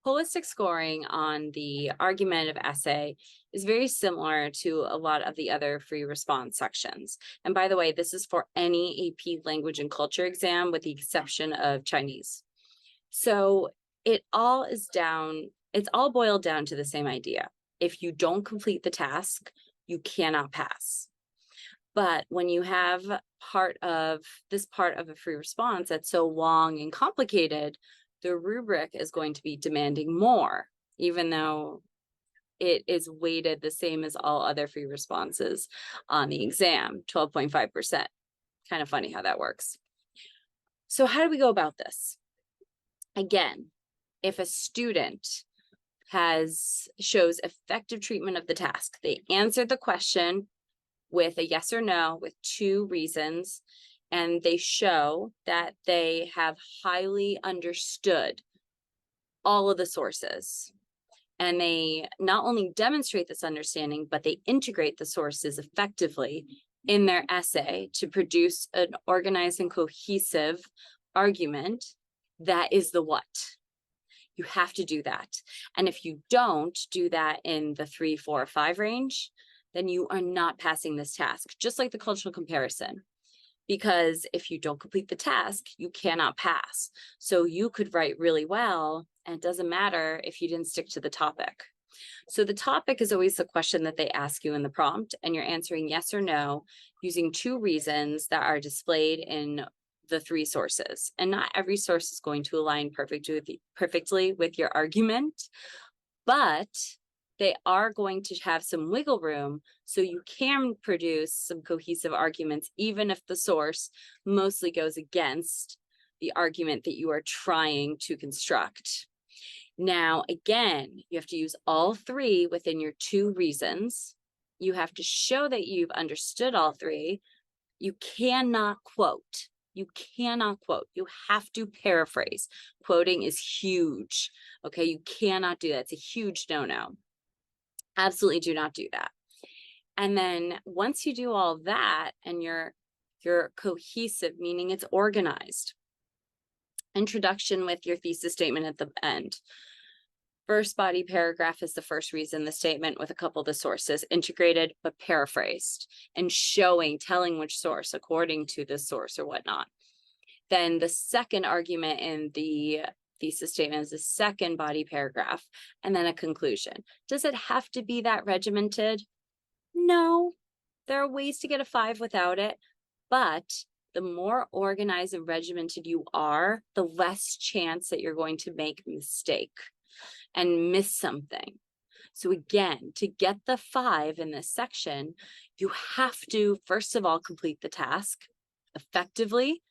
Holistic scoring on the argumentative essay is very similar to a lot of the other free response sections. And by the way, this is for any AP language and culture exam with the exception of Chinese. So it's all boiled down to the same idea. If you don't complete the task, you cannot pass. But when you have part of a free response that's so long and complicated, the rubric is going to be demanding more, even though it is weighted the same as all other free responses on the exam, 12.5%. Kind of funny how that works. So how do we go about this? Again, if a student shows effective treatment of the task, they answer the question with a yes or no with two reasons, and they show that they have highly understood all of the sources. And they not only demonstrate this understanding, but they integrate the sources effectively in their essay to produce an organized and cohesive argument that is the what. You have to do that. And if you don't do that in the 3, 4, or 5 range, then you are not passing this task, just like the cultural comparison. Because if you don't complete the task, you cannot pass. So you could write really well, and it doesn't matter if you didn't stick to the topic. So the topic is always the question that they ask you in the prompt, and you're answering yes or no using two reasons that are displayed in the 3 sources. And not every source is going to align perfectly with your argument, but they are going to have some wiggle room so you can produce some cohesive arguments, even if the source mostly goes against the argument that you are trying to construct. Now, again, you have to use all 3 within your 2 reasons. You have to show that you've understood all 3. You cannot quote. You cannot quote. You have to paraphrase. Quoting is huge. Okay, you cannot do that. It's a huge no-no. Absolutely do not do that. And then once you do all that and you're cohesive, meaning it's organized, introduction with your thesis statement at the end. First body paragraph is the first reason, the statement with a couple of the sources, integrated but paraphrased, and telling which source according to the source or whatnot. Then the second argument in the thesis statement is the second body paragraph, and then a conclusion. Does it have to be that regimented? No, there are ways to get a 5 without it, but the more organized and regimented you are, the less chance that you're going to make a mistake and miss something. So again, to get the 5 in this section, you have to, first of all, complete the task effectively,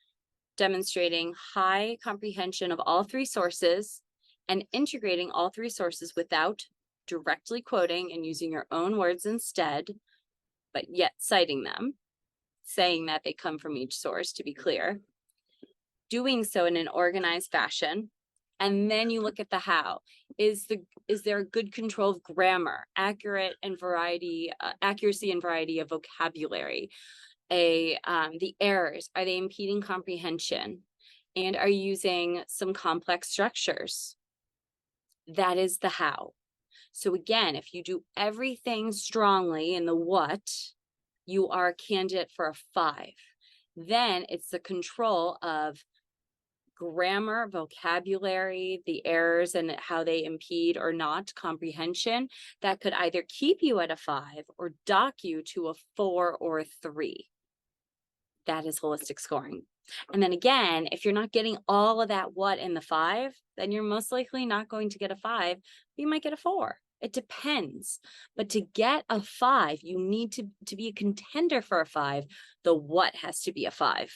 demonstrating high comprehension of all 3 sources and integrating all 3 sources without directly quoting and using your own words instead, but yet citing them, saying that they come from each source, to be clear, doing so in an organized fashion. And then you look at the how. Is there a good control of grammar, accuracy and variety of vocabulary? The errors, are they impeding comprehension? And are you using some complex structures? That is the how. So again, if you do everything strongly in the what, you are a candidate for a 5. Then it's the control of grammar, vocabulary, the errors and how they impede or not comprehension that could either keep you at a 5 or dock you to a 4 or a 3. That is holistic scoring. And then again, if you're not getting all of that what in the 5, then you're most likely not going to get a 5. You might get a 4. It depends. But to get a 5, you need to be a contender for a 5. The what has to be a 5.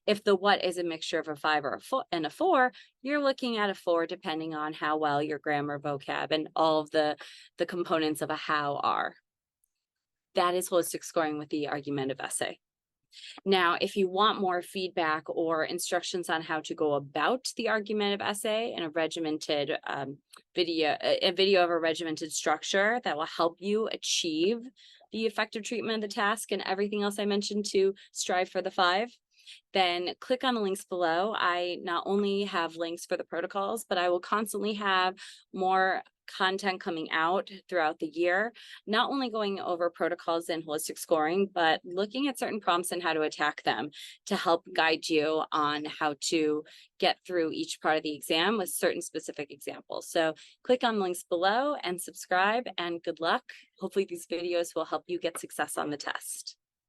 If the what is a mixture of a 5 or a 4, you're looking at a 4 depending on how well your grammar, vocab, and all of the components of a how are. That is holistic scoring with the argumentative essay. Now, if you want more feedback or instructions on how to go about the argumentative essay in a regimented video of a regimented structure that will help you achieve the effective treatment of the task and everything else I mentioned to strive for the 5, then click on the links below. I not only have links for the protocols, but I will constantly have more content coming out throughout the year, not only going over protocols and holistic scoring, but looking at certain prompts and how to attack them to help guide you on how to get through each part of the exam with certain specific examples. So click on the links below and subscribe, and good luck. Hopefully these videos will help you get success on the test.